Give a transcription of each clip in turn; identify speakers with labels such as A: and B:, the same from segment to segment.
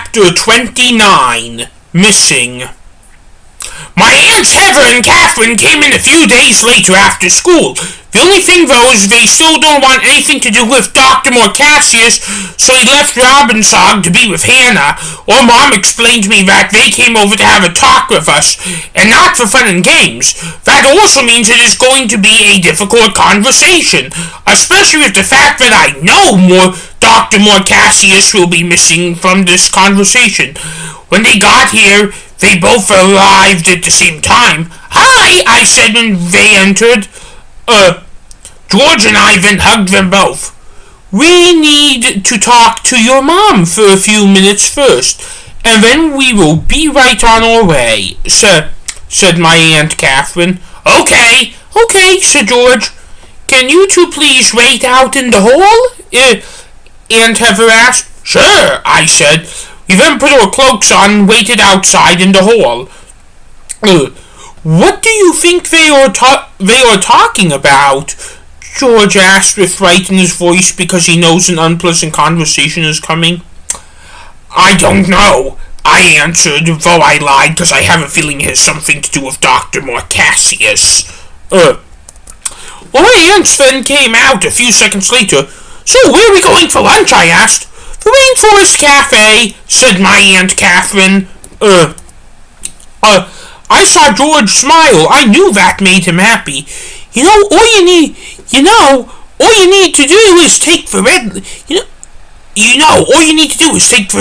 A: Chapter 29, Missing. My Aunts Heather and Catherine came in a few days later after school. The only thing, though, is they still don't want anything to do with Dr. Cassius, so he left Robbinsog to be with Hannah. Or Mom explained to me that they came over to have a talk with us, and not for fun and games. That also means it is going to be a difficult conversation, especially with the fact that I know Dr. Cassius will be missing from this conversation. When they got here, they both arrived at the same time. "Hi," I said when they entered. George and I then hugged them both. "We need to talk to your mom for a few minutes first, and then we will be right on our way," said my Aunt Catherine. Okay, said George. "Can you two please wait out in the hall?" Aunt Heather asked. "Sure," I said. We then put our cloaks on and waited outside in the hall. "What do you think they are talking about?" George asked with fright in his voice because he knows an unpleasant conversation is coming. "I don't know," I answered, though I lied because I have a feeling it has something to do with Dr. Cassius. Our aunts then came out a few seconds later. "So, where are we going for lunch?" I asked. "The Rainforest Cafe," said my Aunt Catherine. I saw George smile. I knew that made him happy. All you need to do is take the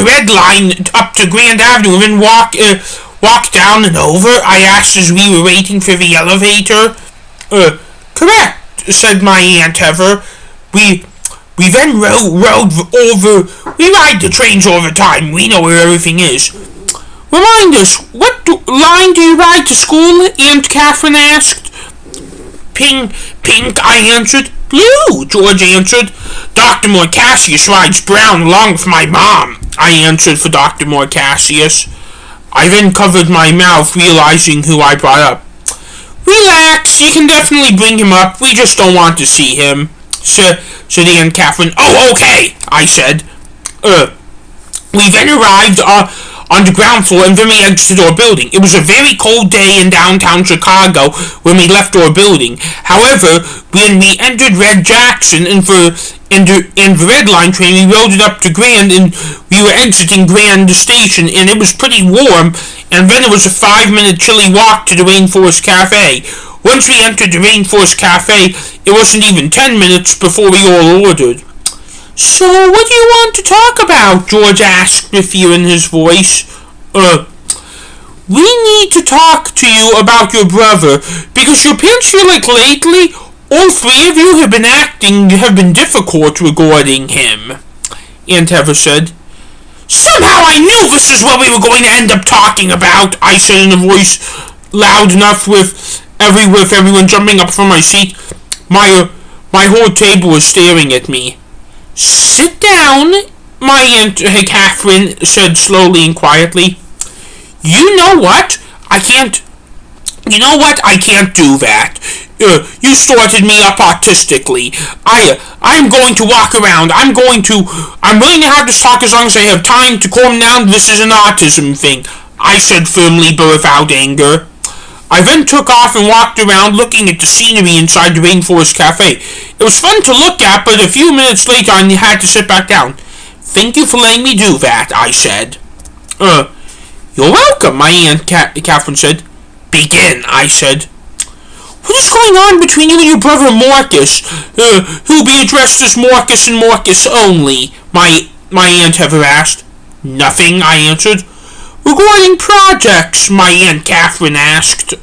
A: red line up to Grand Avenue and then walk down and over, I asked as we were waiting for the elevator. Correct, said my Aunt Heather. We then rode over. We ride the trains all the time. We know where everything is. "Remind us, what line do you ride to school?" Aunt Catherine asked. Pink, I answered. "Blue," George answered. "Dr. Cassius rides brown along with my mom," I answered for Dr. Cassius. I then covered my mouth, realizing who I brought up. "Relax, you can definitely bring him up. We just don't want to see him," said Aunt Catherine. "Oh, okay," I said. We then arrived on the ground floor and then we exited our building. It was a very cold day in downtown Chicago when we left our building. However, when we entered Red Jackson in the Red Line train, we rode it up to Grand and we were exiting Grand Station and it was pretty warm, and then it was a 5-minute chilly walk to the Rainforest Cafe. Once we entered the Rainforest Cafe, it wasn't even 10 minutes before we all ordered. "So, what do you want to talk about?" George asked with fear in his voice. "We need to talk to you about your brother, because your parents feel like lately all three of you have been difficult regarding him," Aunt Heather said. "Somehow I knew this is what we were going to end up talking about," I said in a voice loud enough with everyone jumping up from my seat. My whole table was staring at me. "Sit down," my Aunt Catherine said slowly and quietly. You know what? I can't do that. You started me up autistically. I'm going to walk around. I'm willing to have this talk as long as I have time to calm down. This is an autism thing," I said firmly but without anger. I then took off and walked around looking at the scenery inside the Rainforest Cafe. It was fun to look at, but a few minutes later I had to sit back down. "Thank you for letting me do that," I said. You're welcome," my Aunt Catherine said. "Begin," I said. "What is going on between you and your brother Marcus, who'll be addressed as Marcus and Marcus only?" my Aunt Heather asked. "Nothing," I answered. "Regarding projects?" my Aunt Catherine asked.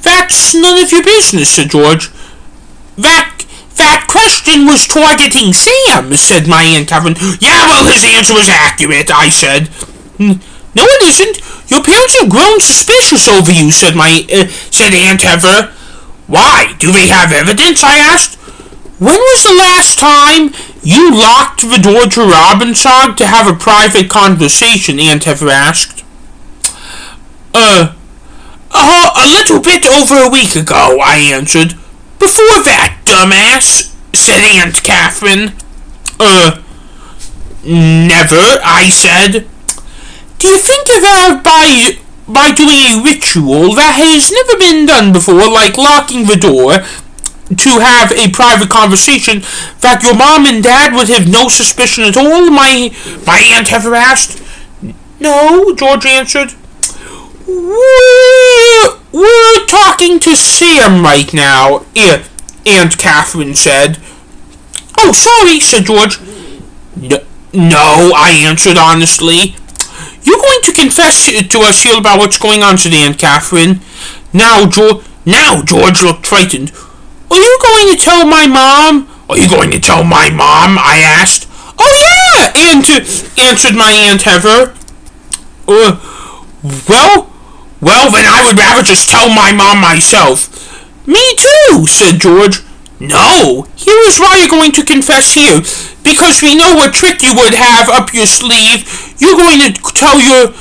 A: That's none of your business," said George. That question was targeting Sam," said my Aunt Catherine. "Yeah, well, his answer was accurate," I said. "No, it isn't. Your parents have grown suspicious over you," said Aunt Heather. "Why? Do they have evidence?" I asked. "When was the last time you locked the door to Robbinsog to have a private conversation?" Aunt Heather asked. A little bit over a week ago," I answered. "Before that, dumbass," said Aunt Catherine. Never, I said. Do you think of by doing a ritual that has never been done before, like locking the door, to have a private conversation, that your mom and dad would have no suspicion at all? My Aunt Heather asked. No, George answered. We're talking to Sam right now, Aunt Catherine said. Oh, sorry, said George. No, I answered honestly. You're going to confess to us here about what's going on, said Aunt Catherine. Now George looked frightened. Are you going to tell my mom? Are you going to tell my mom? I asked. Oh, yeah, answered my Aunt Heather. Well, then I would rather just tell my mom myself. Me too, said George. No, here is why you're going to confess here. Because we know what trick you would have up your sleeve. You are going to tell your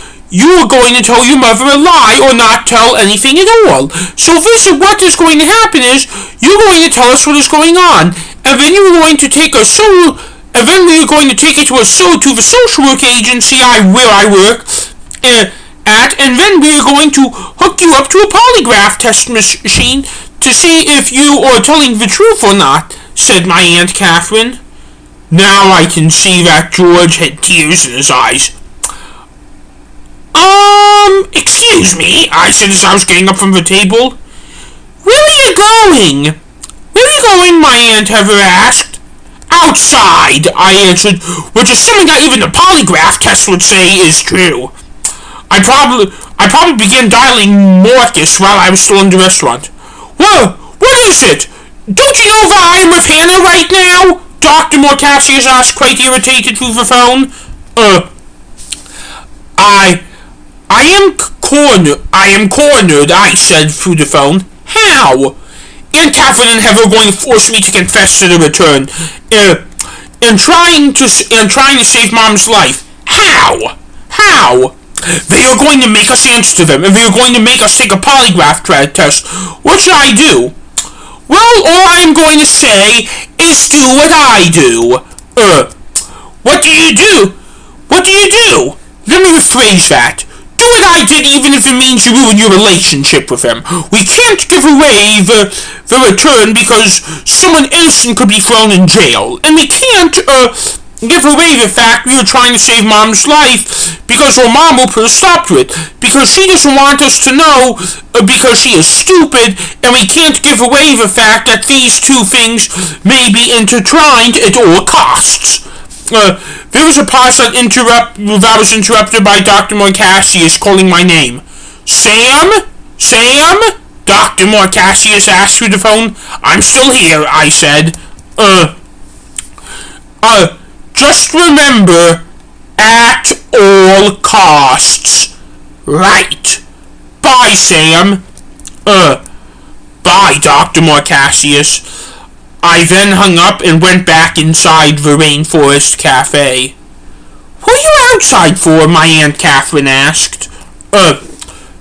A: mother a lie or not tell anything at all. So what is going to happen is you're going to tell us what is going on, and then we are going to take it to the social work agency where I work and then we are going to hook you up to a polygraph test machine to see if you are telling the truth or not, said my Aunt Catherine. Now I can see that George had tears in his eyes. Excuse me, I said as I was getting up from the table. Where are you going? Where are you going, my Aunt Heather asked. Outside, I answered, which is something that even the polygraph test would say is true. I probably began dialing Marcus while I was still in the restaurant. Whoa, what is it? Don't you know that I'm with Hannah right now? Dr. Morcassius asked, quite irritated through the phone. I am cornered, I said through the phone. How? Aunt Catherine and Heather are going to force me to confess to the return. And trying to save Mom's life. How? They are going to make us answer to them, and they are going to make us take a polygraph test. What should I do? Well, all I'm going to say is do what I do. What do you do? What do you do? Let me rephrase that. Do what I did, even if it means you ruin your relationship with him. We can't give away the return because someone innocent could be thrown in jail. And we can't, give away the fact we are trying to save Mom's life because her mom will put a stop to it. Because she doesn't want us to know because she is stupid, and we can't give away the fact that these two things may be intertwined at all costs. There was a pause that was interrupted by Dr. Morcassius calling my name. Sam? Dr. Morcassius asked through the phone. I'm still here, I said. Just remember, at all costs. Right. Bye, Sam. Bye, Dr. Morcassius. I then hung up and went back inside the Rainforest Cafe. What are you outside for? My Aunt Catherine asked. To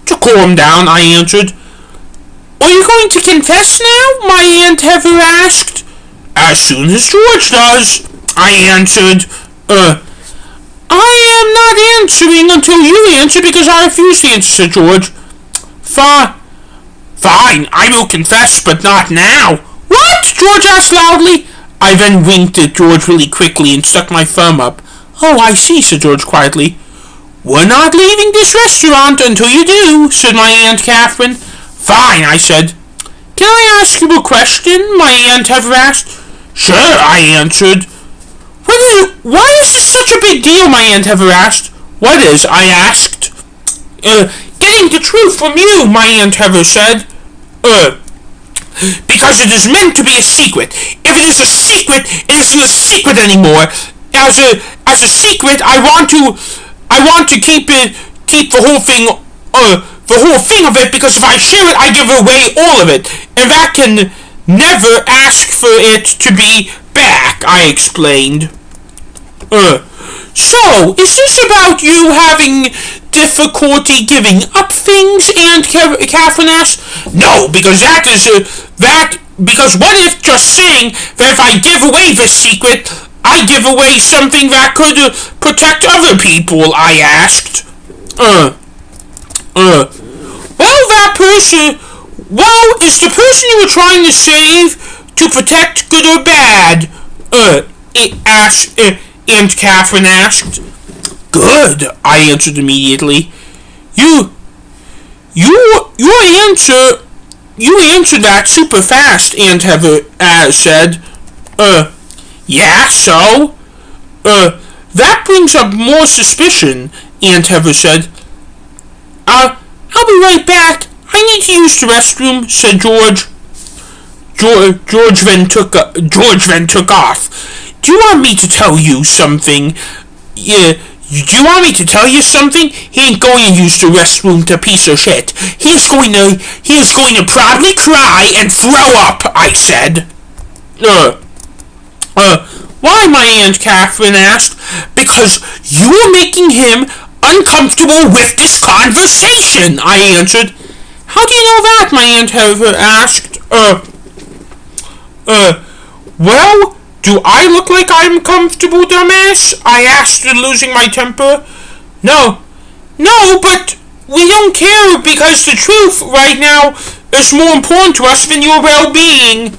A: calm down, I answered. Are you going to confess now? My Aunt Heather asked. As soon as George does, I answered. I am not answering until you answer because I refuse to answer, said George. Fine, I will confess, but not now. What? George asked loudly. I then winked at George really quickly and stuck my thumb up. Oh, I see, said George quietly. We're not leaving this restaurant until you do, said my Aunt Catherine. Fine, I said. Can I ask you a question? My Aunt Heather asked. Sure, I answered. Why is this such a big deal? My Aunt Heather asked. What is? I asked. Getting the truth from you, my Aunt Heather said. Because it is meant to be a secret. If it is a secret, it isn't a secret anymore. As a secret, I want to keep the whole thing of it, because if I share it, I give away all of it, and that can never ask for it to be back, I explained. So, is this about you having difficulty giving up things? Aunt Catherine asked. No, because because what if just saying that if I give away this secret, I give away something that could protect other people? I asked. Is the person you were trying to save to protect good or bad? Aunt Catherine asked. Good, I answered immediately. You answered that super fast, Aunt Heather said. Yeah, so? That brings up more suspicion, Aunt Heather said. I'll be right back. I need to use the restroom, said George. George then took off. Do you want me to tell you something? Yeah. Do you want me to tell you something? He ain't going to use the restroom to piece of shit. He is going to probably cry and throw up, I said. Why, my Aunt Catherine asked. Because you are making him uncomfortable with this conversation, I answered. How do you know that, my Aunt Heather asked. Well, do I look like I'm comfortable, dumbass? I asked, losing my temper. No, but we don't care because the truth right now is more important to us than your well-being,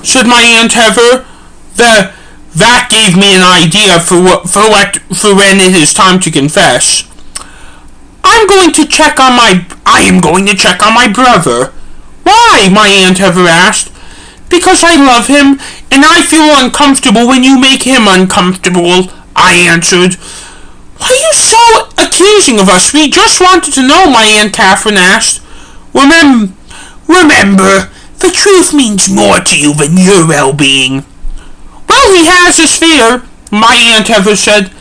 A: said my Aunt Heather. That gave me an idea for when it is time to confess. I am going to check on my brother. Why? My Aunt Heather asked. Because I love him, and I feel uncomfortable when you make him uncomfortable, I answered. Why are you so accusing of us? We just wanted to know, my Aunt Catherine asked. Remember, the truth means more to you than your well-being. Well, he has his fear, my Aunt Heather said.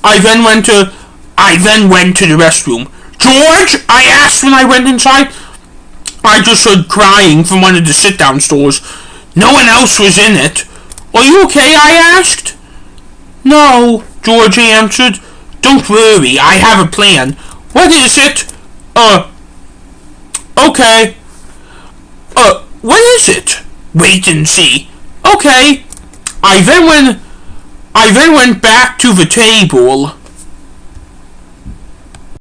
A: I then went to the restroom. George, I asked when I went inside. I just heard crying from one of the sit-down stores. No one else was in it. Are you okay? I asked. No, George answered. Don't worry, I have a plan. What is it? Okay. What is it? Wait and see. Okay. I then went back to the table.